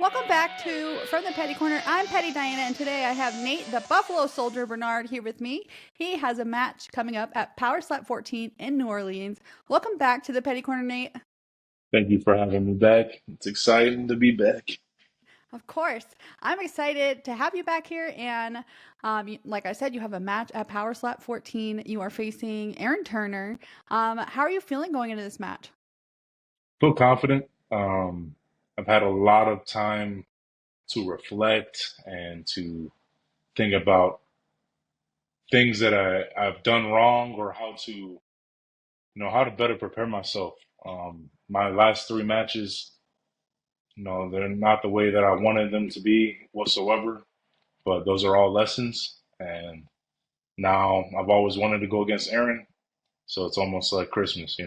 Welcome back to From the Petty Corner. I'm Petty Diana, and today I have Nate, the Buffalo Soldier Bernard, here with me. He has a match coming up at Power Slap 14 in New Orleans. Welcome back to the Petty Corner, Nate. Thank you for having me back. It's exciting to be back. Of course, I'm excited to have you back here. And like I said, you have a match at Power Slap 14. You are facing Aaron Turner. How are you feeling going into this match? Feel confident. I've had a lot of time to reflect and to think about things that I've done wrong or how to better prepare myself. My last three matches, they're not the way that I wanted them to be whatsoever, but those are all lessons. And now I've always wanted to go against Aaron, so it's almost like Christmas.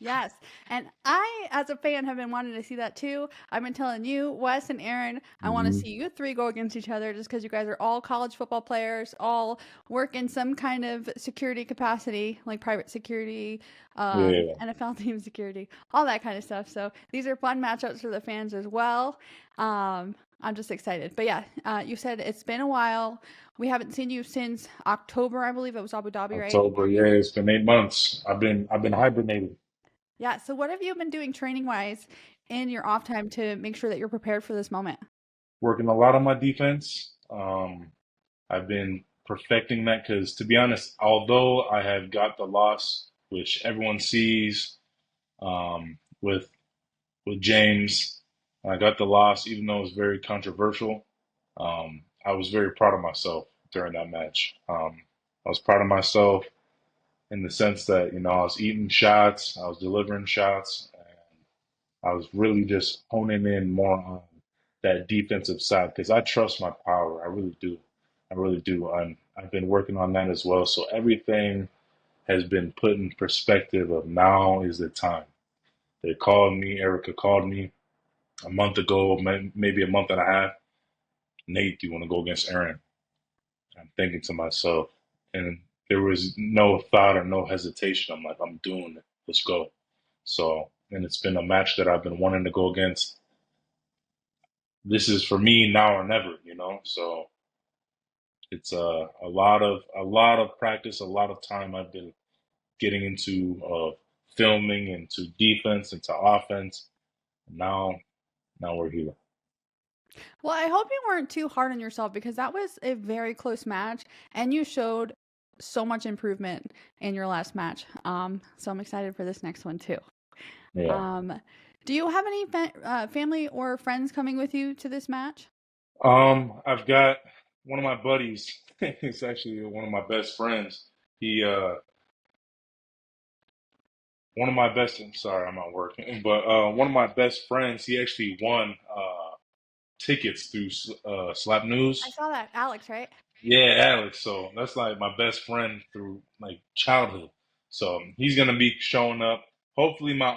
Yes. And I, as a fan, have been wanting to see that too. I've been telling you, Wes and Aaron, I want to Hmm. see you three go against each other just because you guys are all college football players, all work in some kind of security capacity, like private security, Yeah. NFL team security, all that kind of stuff. So these are fun matchups for the fans as well. I'm just excited. But yeah, you said it's been a while. We haven't seen you since October, I believe it was Abu Dhabi, right? October, yeah, it's been 8 months. I've been hibernating, Yeah. So, what have you been doing training wise in your off time to make sure that you're prepared for this moment? working a lot on my defense. I've been perfecting that because, to be honest, although I have got the loss, which everyone sees, with James, I got the loss, even though it was very controversial. I was very proud of myself during that match. I was proud of myself in the sense that I was eating shots, I was delivering shots, I was really just honing in more on that defensive side because I trust my power. I really do. I really do. I've been working on that as well. So everything has been put in perspective of now is the time. They called me, Erica called me a month ago, maybe a month and a half. Nate, do you want to go against Aaron? I'm thinking to myself, and there was no thought or no hesitation. I'm like, I'm doing it. Let's go. So, and it's been a match that I've been wanting to go against. This is for me now or never. So it's a lot of practice, a lot of time I've been getting into filming, into defense, into offense. Now, now we're here. Well, I hope you weren't too hard on yourself because that was a very close match and you showed so much improvement in your last match. So I'm excited for this next one too. Yeah. Um, do you have any family or friends coming with you to this match? I've got one of my buddies. It's actually one of my best friends. He One of my best. I'm sorry, I'm not working, but one of my best friends. He actually won tickets through Slap I News. saw that. Alex, right? Yeah, Alex. So that's like my best friend through like childhood. So he's gonna be showing up. Hopefully, my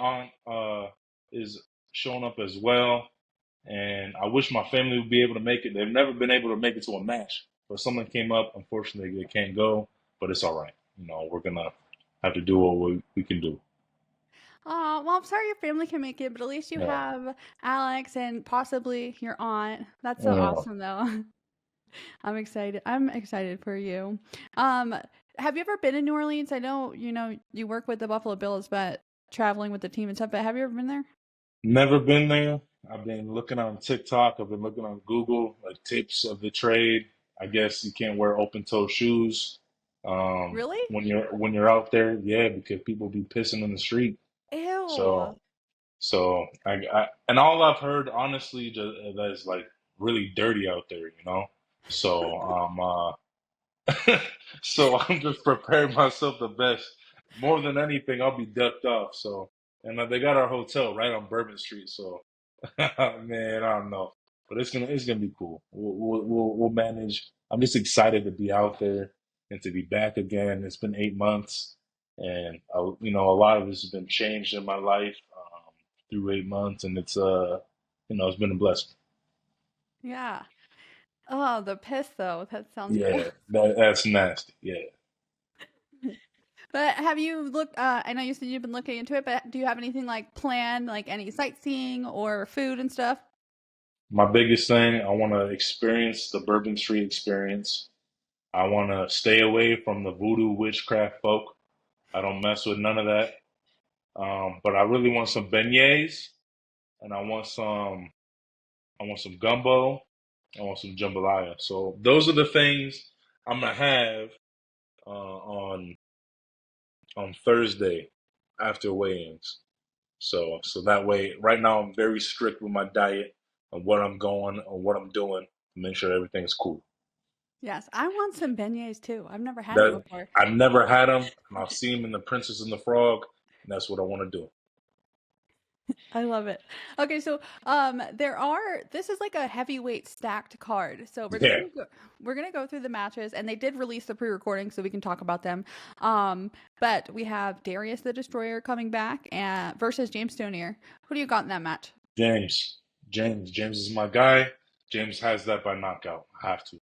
aunt is showing up as well. And I wish my family would be able to make it. They've never been able to make it to a match, but something came up. Unfortunately, they can't go. But it's all right. We're gonna have to do what we can do. Well, I'm sorry your family can make it, but at least you Yeah. have Alex and possibly your aunt. That's so Yeah. awesome, though. I'm excited. I'm excited for you. Um, have you ever been in New Orleans? I know you work with the Buffalo Bills, but traveling with the team and stuff. But have you ever been there? Never been there. I've been looking on TikTok. I've been looking on Google, like tips of the trade. I guess you can't wear open toe shoes Really? when you're out there. Yeah, because people be pissing in the street. Ew. So and all I've heard, honestly, that is like really dirty out there. So so I'm just preparing myself the best. More than anything, I'll be ducked off. So, and they got our hotel right on Bourbon Street. So, man, I don't know, but it's gonna be cool. We'll manage. I'm just excited to be out there and to be back again. It's been 8 months, and a lot of this has been changed in my life through 8 months, and it's been a blessing. Yeah. Oh, the piss though. That sounds gross. Yeah, that's nasty. Yeah. But have you looked? I know you said you've been looking into it, but do you have anything like planned, like any sightseeing or food and stuff? My biggest thing, I want to experience the Bourbon Street experience. I want to stay away from the voodoo witchcraft folk. I don't mess with none of that. But I really want some beignets, and I want some gumbo, I want some jambalaya. So those are the things I'm gonna have on Thursday after weigh-ins. So that way, right now I'm very strict with my diet and what I'm going or what I'm doing to make sure everything's cool. Yes, I want some beignets too. I've never had it That before. I've never had them, and I've seen them in The Princess and the Frog, and that's what I want to do. I love it. Okay, so there are this is like a heavyweight stacked card. So Yeah, we're gonna go through the matches, and they did release the pre-recording, so we can talk about them. But we have Darius the Destroyer coming back and versus James Stonier. Who do you got in that match? James, James is my guy. James has that by knockout. I have to.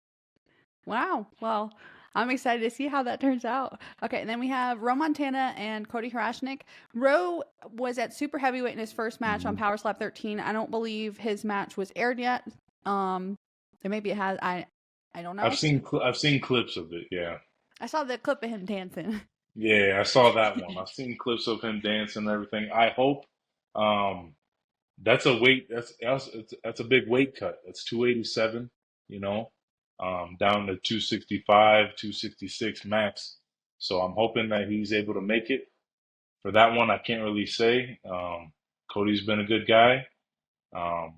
Wow. Well, I'm excited to see how that turns out. Okay, and then we have Ro Montana and Cody Harashnik. Ro was at super heavyweight in his first match on Mhm. Power Slap 13. I don't believe his match was aired yet. Um, or maybe it has. I don't know. I've seen clips of it. Yeah, I saw the clip of him dancing. yeah, I saw that one. I've seen clips of him dancing and everything. I hope um, that's a weight. That's a big weight cut. That's 287. You know, down to 265, 266 max. So I'm hoping that he's able to make it. For that one, I can't really say. Cody's been a good guy, um,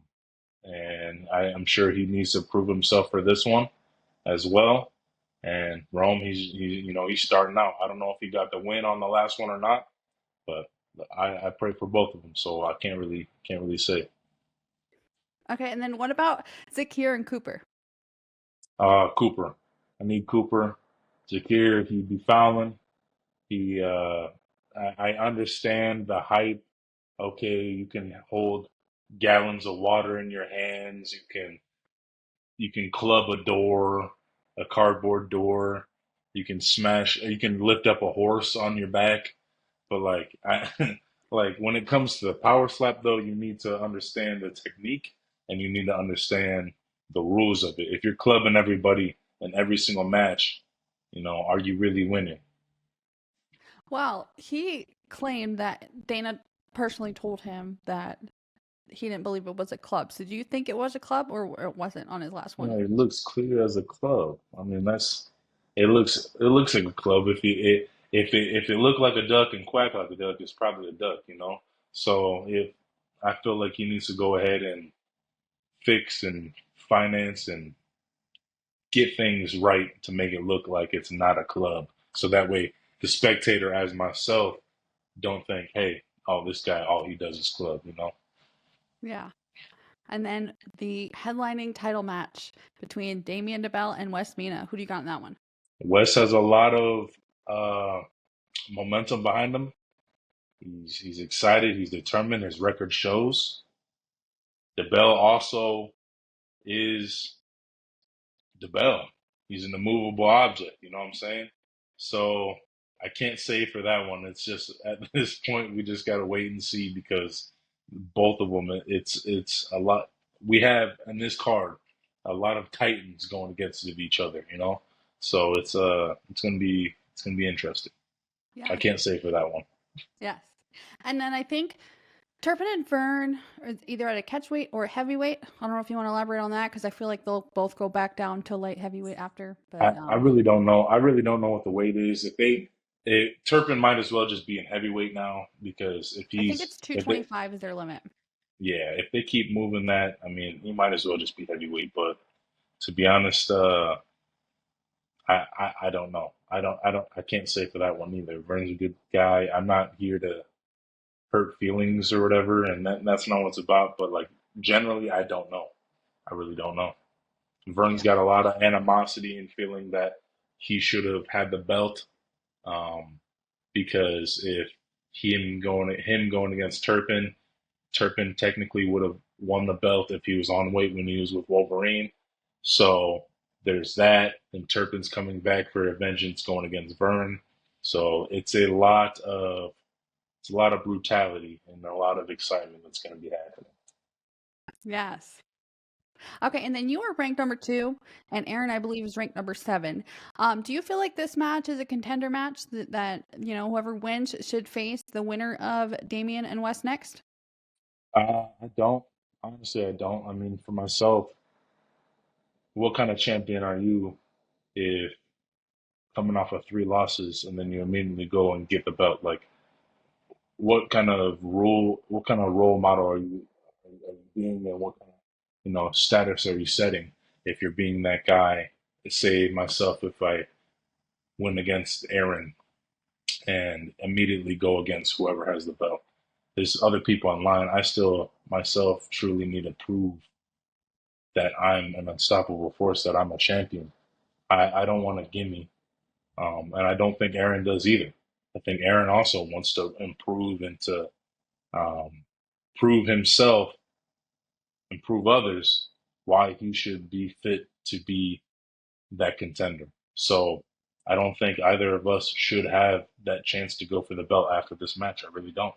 and I'm sure he needs to prove himself for this one as well. And Rome, he's starting out. I don't know if he got the win on the last one or not, but I pray for both of them, so I can't really say. Okay, and then what about Zakir and Cooper? Cooper, I need Cooper. Jakir, he be fouling. He I understand the hype. Okay, you can hold gallons of water in your hands. You can club a door, a cardboard door. You can lift up a horse on your back. But like when it comes to the power slap though, you need to understand the technique and you need to understand the rules of it. If you're clubbing everybody in every single match, are you really winning? Well, he claimed that Dana personally told him that he didn't believe it was a club. So do you think it was a club or it wasn't on his last one? It looks clear as a club. I mean, it looks like a club. If it looked like a duck and quack like a duck, it's probably a duck. So if I feel like he needs to go ahead and fix and finance and get things right to make it look like it's not a club. So that way, the spectator, as myself, don't think, hey, oh, this guy, all he does is club. Yeah. And then the headlining title match between Damian DeBell and Wes Mina. Who do you got in that one? Wes has a lot of uh, momentum behind him. He's excited. He's determined. His record shows. DeBell also is DeBell. He's an immovable object. You know what I'm saying? So I can't say for that one. It's just at this point we just gotta wait and see because both of them. It's a lot. We have in this card a lot of titans going against each other. So it's gonna be interesting. I Yes. can't say for that one. Yes. And then I think Turpin and Fern are either at a catchweight or a heavyweight. I don't know if you want to elaborate on that because I feel like they'll both go back down to light heavyweight after. I, But I really don't know. I really don't know what the weight is. Turpin might as well just be in heavyweight now because I think it's if they 225 is their limit. yeah, if they keep moving that, I mean, he might as well just be heavyweight. But to be honest, I don't know. I can't say for that one either. Vern's a good guy. I'm not here to hurt feelings or whatever, and that's not what it's about. But like generally, I don't know. I really don't know. Vern's Yeah. got a lot of animosity and feeling that he should have had the belt. Because if him going against Turpin, Turpin technically would have won the belt if he was on weight when he was with Wolverine. So there's that. And Turpin's coming back for a vengeance going against Vern. So it's a lot of brutality and a lot of excitement that's going to be happening. Yes. Okay, and then you were ranked number 2, and Aaron, I believe, is ranked number 7. Do you feel like this match is a contender match that whoever wins should face the winner of Damien and West next? I don't. Honestly, I don't. I mean, for myself, what kind of champion are you if coming off of 3 losses and then you immediately go and get the belt? Like, what kind of role model are you being, and what kind of, status are you setting if you're being that guy? Say myself, if I win against Aaron and immediately go against whoever has the belt. There's other people online. I still myself truly need to prove that I'm an unstoppable force, that I'm a champion. I don't want a gimme, and I don't think Aaron does either. I think Aaron also wants to improve and to um, prove himself, improve others, why he should be fit to be that contender. So I don't think either of us should have that chance to go for the belt after this match. I really don't.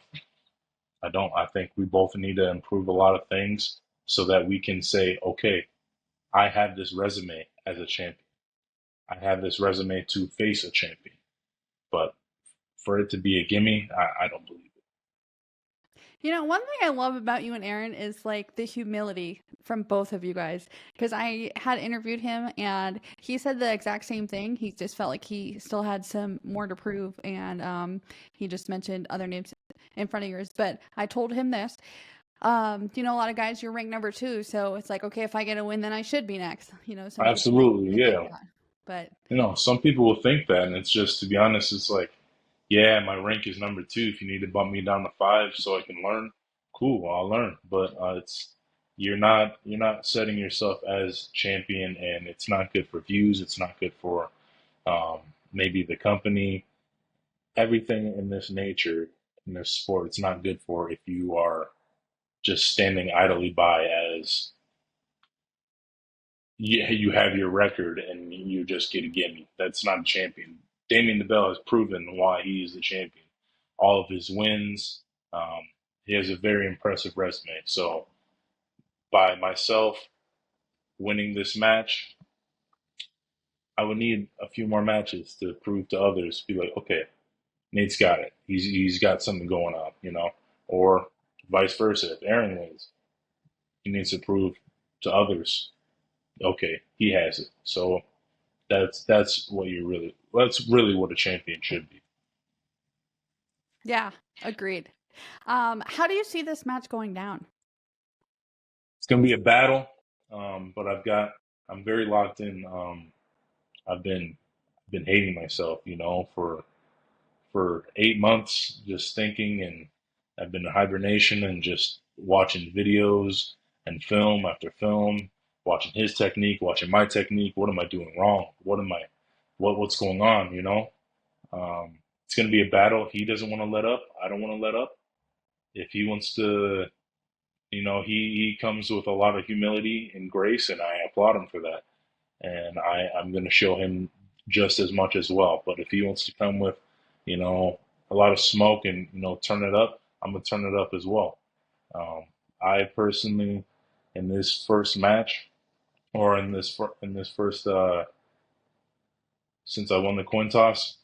I don't. I think we both need to improve a lot of things so that we can say, okay, I have this resume as a champion. I have this resume to face a champion. But for it to be a gimme, I don't believe it. One thing I love about you and Aaron is like the humility from both of you guys. Because I had interviewed him and he said the exact same thing. He just felt like he still had some more to prove. And he just mentioned other names in front of yours. But I told him this. A lot of guys, you're ranked number 2. So it's like, okay, if I get a win, then I should be next. Some people Absolutely, might think yeah. that. But Some people will think that, and it's just, to be honest, it's like, yeah, my rank is number 2. If you need to bump me down to 5 so I can learn, cool, I'll learn. But it's you're not setting yourself as champion, and it's not good for views. It's not good for um, maybe the company. Everything in this nature, in this sport, it's not good for if you are just standing idly by as you have your record and you just get a gimme. That's not a champion. Damien DeBell has proven why he is the champion. All of his wins, he has a very impressive resume. So by myself winning this match, I would need a few more matches to prove to others, be like, okay, Nate's got it. He's got something going on. Or vice versa. If Aaron wins, he needs to prove to others, okay, he has it. So that's really what a champion should be. yeah, agreed. How do you see this match going down? It's gonna be a battle, but I'm very locked in. I've been hating myself, for 8 months, just thinking, and I've been in hibernation and just watching videos and film after film, watching his technique, watching my technique. What am I doing wrong? What's going on? It's going to be a battle. He doesn't want to let up. I don't want to let up. If he wants to, he comes with a lot of humility and grace, and I applaud him for that. And I'm going to show him just as much as well. But if he wants to come with, a lot of smoke and turn it up, I'm gonna turn it up as well. Um, I personally, in this first match, or in this first, since I won the coin toss,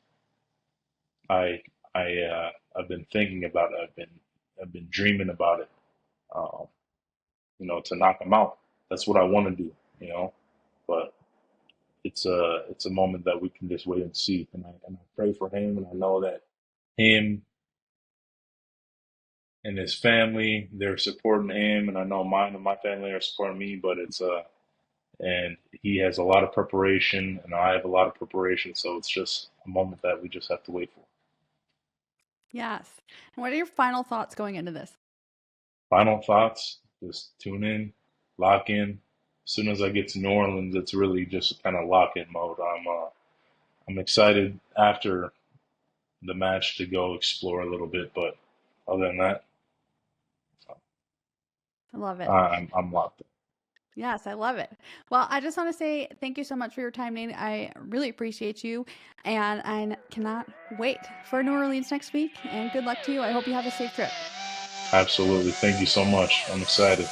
I I've been thinking about it. I've been dreaming about it. Um, to knock him out. That's what I want to do. But it's a moment that we can just wait and see. And I pray for him, and I know that him and his family, they're supporting him, and I know mine and my family are supporting me. But and he has a lot of preparation, and I have a lot of preparation. So it's just a moment that we just have to wait for. Yes. And what are your final thoughts going into this? Final thoughts: just tune in, lock in. As soon as I get to New Orleans, it's really just kind of lock in mode. I'm excited after the match to go explore a little bit, but other than that, I love it. I'm locked in. Yes, I love it. Well, I just want to say thank you so much for your time, Nate. I really appreciate you, and I cannot wait for New Orleans next week. And good luck to you. I hope you have a safe trip. Absolutely. Thank you so much. I'm excited.